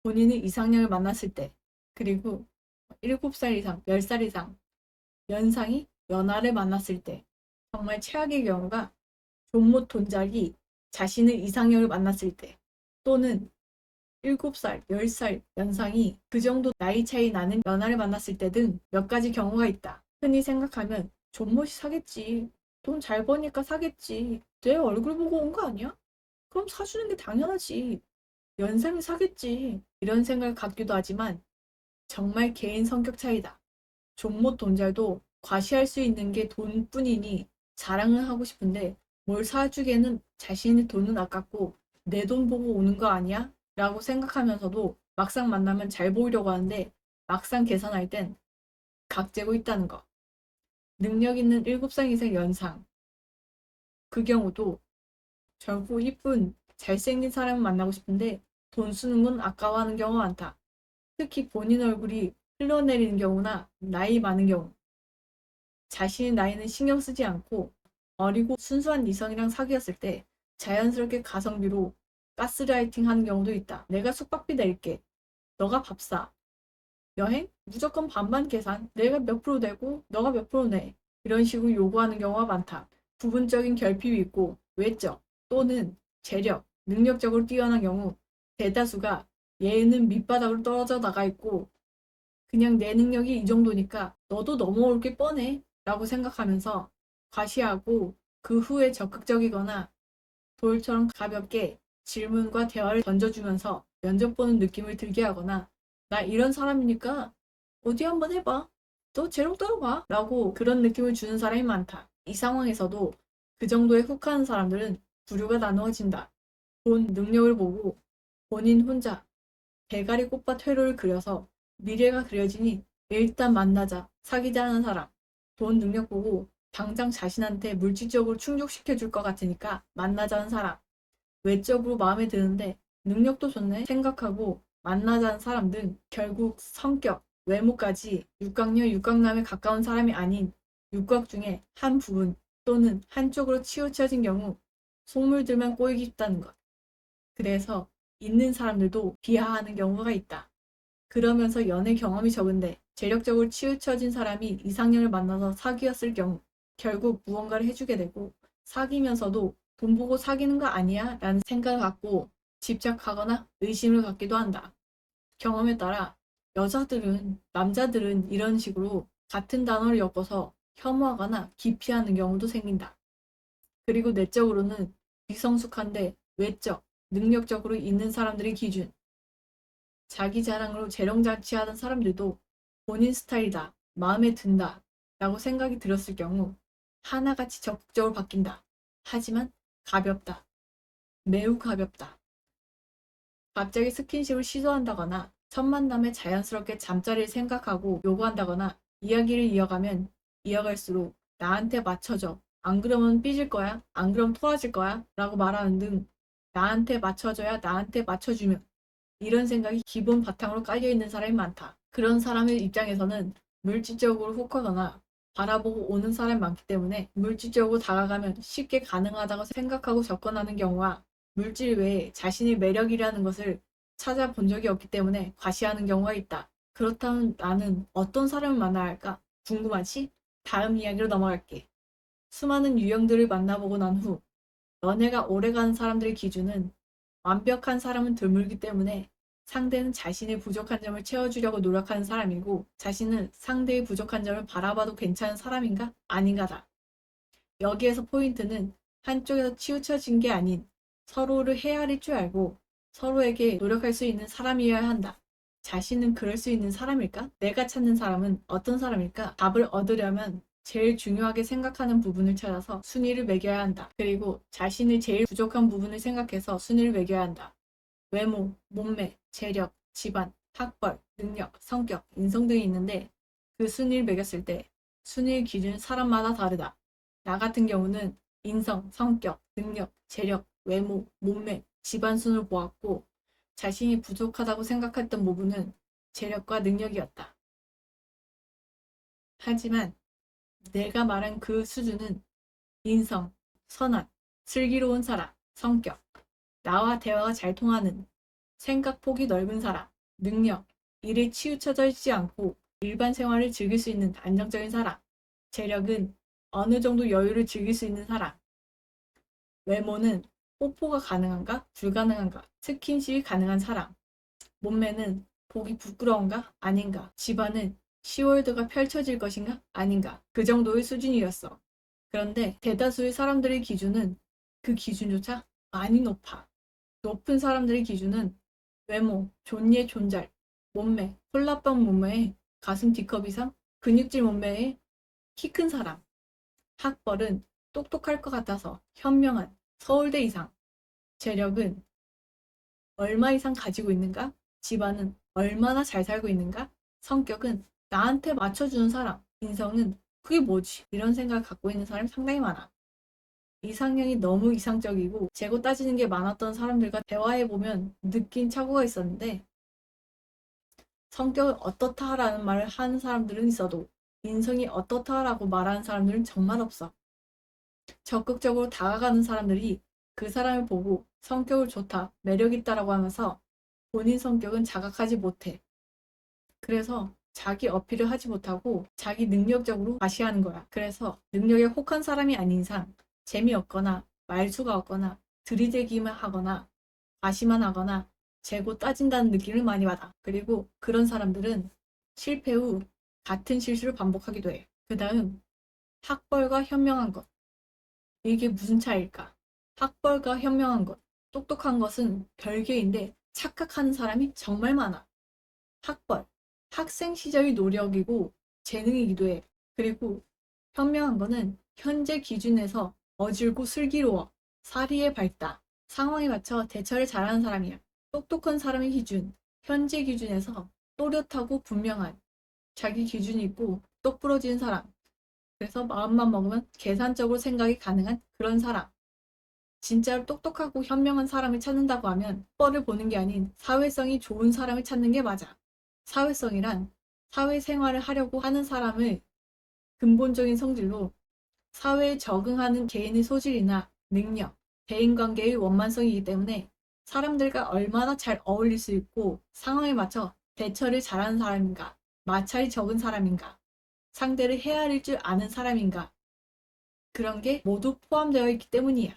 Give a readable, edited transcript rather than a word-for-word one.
본인의 이상형을 만났을 때, 그리고 7살 이상, 10살 이상 연상이 연하를 만났을 때, 정말 최악의 경우가 존못 돈작이 자신의 이상형을 만났을 때, 또는 7살, 10살 연상이 그 정도 나이 차이 나는 연하를 만났을 때 등 몇 가지 경우가 있다. 흔히 생각하면 존못이 사겠지. 돈 잘 버니까 사겠지. 내 얼굴 보고 온 거 아니야? 그럼 사주는 게 당연하지. 연상이 사겠지. 이런 생각을 갖기도 하지만 정말 개인 성격 차이다. 존못 돈잘도 과시할 수 있는 게 돈뿐이니 자랑을 하고 싶은데 뭘 사주기에는 자신의 돈은 아깝고 내 돈 보고 오는 거 아니야? 라고 생각하면서도 막상 만나면 잘 보이려고 하는데 막상 계산할 땐 각재고 있다는 거. 능력 있는 7살 이상 연상. 그 경우도 젊고 이쁜 잘생긴 사람을 만나고 싶은데 돈 쓰는 건 아까워하는 경우가 많다. 특히 본인 얼굴이 흘러내리는 경우나 나이 많은 경우. 자신의 나이는 신경 쓰지 않고 어리고 순수한 이성이랑 사귀었을 때 자연스럽게 가성비로 가스라이팅 하는 경우도 있다. 내가 숙박비 낼게. 너가 밥 사. 여행? 무조건 반반 계산. 내가 몇 프로 내고 너가 몇 프로 내. 이런 식으로 요구하는 경우가 많다. 부분적인 결핍이 있고 외적 또는 재력, 능력적으로 뛰어난 경우 대다수가 얘는 밑바닥으로 떨어져 나가 있고 그냥 내 능력이 이 정도니까 너도 넘어올 게 뻔해 라고 생각하면서 과시하고 그 후에 적극적이거나 돌처럼 가볍게 질문과 대화를 던져주면서 면접 보는 느낌을 들게 하거나 나 이런 사람이니까 어디 한번 해봐. 너 제로 떨어봐. 라고 그런 느낌을 주는 사람이 많다. 이 상황에서도 그 정도에 훅하는 사람들은 부류가 나누어진다. 본 능력을 보고 본인 혼자 대가리 꽃밭 회로를 그려서 미래가 그려지니 일단 만나자, 사귀자는 사람. 돈 능력 보고 당장 자신한테 물질적으로 충족시켜 줄 것 같으니까 만나자는 사람. 외적으로 마음에 드는데 능력도 좋네 생각하고 만나자는 사람 등 결국 성격, 외모까지 육각녀, 육각남에 가까운 사람이 아닌 육각 중에 한 부분 또는 한쪽으로 치우쳐진 경우 속물들만 꼬이기 쉽다는 것. 그래서 있는 사람들도 비하하는 경우가 있다. 그러면서 연애 경험이 적은데 재력적으로 치우쳐진 사람이 이상형을 만나서 사귀었을 경우 결국 무언가를 해주게 되고 사귀면서도 돈 보고 사귀는 거 아니야? 라는 생각을 갖고 집착하거나 의심을 갖기도 한다. 경험에 따라 여자들은, 남자들은 이런 식으로 같은 단어를 엮어서 혐오하거나 기피하는 경우도 생긴다. 그리고 내적으로는 미성숙한데 외적, 능력적으로 있는 사람들의 기준, 자기 자랑으로 재롱잔치하던 사람들도 본인 스타일이다, 마음에 든다 라고 생각이 들었을 경우 하나같이 적극적으로 바뀐다. 하지만 가볍다. 매우 가볍다. 갑자기 스킨십을 시도한다거나 첫 만남에 자연스럽게 잠자리를 생각하고 요구한다거나 이야기를 이어가면 이어갈수록 나한테 맞춰줘. 안 그러면 삐질 거야. 안 그럼 토라질 거야. 라고 말하는 등 나한테 맞춰줘야 나한테 맞춰주면 이런 생각이 기본 바탕으로 깔려있는 사람이 많다. 그런 사람의 입장에서는 물질적으로 혹하거나 바라보고 오는 사람이 많기 때문에 물질적으로 다가가면 쉽게 가능하다고 생각하고 접근하는 경우와 물질 외에 자신의 매력이라는 것을 찾아본 적이 없기 때문에 과시하는 경우가 있다. 그렇다면 나는 어떤 사람을 만나야 할까? 궁금하지? 다음 이야기로 넘어갈게. 수많은 유형들을 만나보고 난 후 연애가 오래가는 사람들의 기준은 완벽한 사람은 드물기 때문에 상대는 자신의 부족한 점을 채워주려고 노력하는 사람이고 자신은 상대의 부족한 점을 바라봐도 괜찮은 사람인가? 아닌가다. 여기에서 포인트는 한쪽에서 치우쳐진 게 아닌 서로를 헤아릴 줄 알고 서로에게 노력할 수 있는 사람이어야 한다. 자신은 그럴 수 있는 사람일까? 내가 찾는 사람은 어떤 사람일까? 답을 얻으려면 제일 중요하게 생각하는 부분을 찾아서 순위를 매겨야 한다. 그리고 자신의 제일 부족한 부분을 생각해서 순위를 매겨야 한다. 외모, 몸매, 재력, 집안, 학벌, 능력, 성격, 인성 등이 있는데 그 순위를 매겼을 때 순위의 기준은 사람마다 다르다. 나 같은 경우는 인성, 성격, 능력, 재력, 외모, 몸매, 집안 순을 보았고 자신이 부족하다고 생각했던 부분은 재력과 능력이었다. 하지만 내가 말한 그 수준은 인성, 선한, 슬기로운 사람, 성격, 나와 대화가 잘 통하는, 생각 폭이 넓은 사람, 능력, 일에 치우쳐져 있지 않고 일반 생활을 즐길 수 있는 안정적인 사람. 재력은 어느 정도 여유를 즐길 수 있는 사람. 외모는 뽀뽀가 가능한가? 불가능한가? 스킨십이 가능한 사람. 몸매는 보기 부끄러운가? 아닌가? 집안은 시월드가 펼쳐질 것인가? 아닌가? 그 정도의 수준이었어. 그런데 대다수의 사람들의 기준은 그 기준조차 많이 높아. 높은 사람들의 기준은 외모, 존예, 존잘, 몸매, 콜라빵 몸매에 가슴 D컵 이상, 근육질 몸매에 키 큰 사람. 학벌은 똑똑할 것 같아서 현명한 서울대 이상. 재력은 얼마 이상 가지고 있는가? 집안은 얼마나 잘 살고 있는가? 성격은 나한테 맞춰주는 사람. 인성은 그게 뭐지? 이런 생각을 갖고 있는 사람이 상당히 많아. 이상형이 너무 이상적이고 재고 따지는 게 많았던 사람들과 대화해보면 느낀 착오가 있었는데, 성격을 어떻다라는 말을 하는 사람들은 있어도 인성이 어떻다라고 말하는 사람들은 정말 없어. 적극적으로 다가가는 사람들이 그 사람을 보고 성격을 좋다, 매력있다라고 하면서 본인 성격은 자각하지 못해. 그래서 자기 어필을 하지 못하고 자기 능력적으로 과시하는 거야. 그래서 능력에 혹한 사람이 아닌 이상 재미없거나 말수가 없거나 들이대기만 하거나 과시만 하거나 재고 따진다는 느낌을 많이 받아. 그리고 그런 사람들은 실패 후 같은 실수를 반복하기도 해. 그 다음, 학벌과 현명한 것. 이게 무슨 차이일까? 학벌과 현명한 것. 똑똑한 것은 별개인데 착각하는 사람이 정말 많아. 학벌. 학생 시절의 노력이고 재능이기도 해. 그리고 현명한 거는 현재 기준에서 어질고 슬기로워. 사리에 밝다. 상황에 맞춰 대처를 잘하는 사람이야. 똑똑한 사람의 기준. 현재 기준에서 또렷하고 분명한 자기 기준이 있고 똑부러진 사람. 그래서 마음만 먹으면 계산적으로 생각이 가능한 그런 사람. 진짜로 똑똑하고 현명한 사람을 찾는다고 하면 뻘을 보는 게 아닌 사회성이 좋은 사람을 찾는 게 맞아. 사회성이란 사회생활을 하려고 하는 사람을 근본적인 성질로 사회에 적응하는 개인의 소질이나 능력, 대인관계의 원만성이기 때문에 사람들과 얼마나 잘 어울릴 수 있고 상황에 맞춰 대처를 잘하는 사람인가, 마찰이 적은 사람인가, 상대를 헤아릴 줄 아는 사람인가, 그런 게 모두 포함되어 있기 때문이야.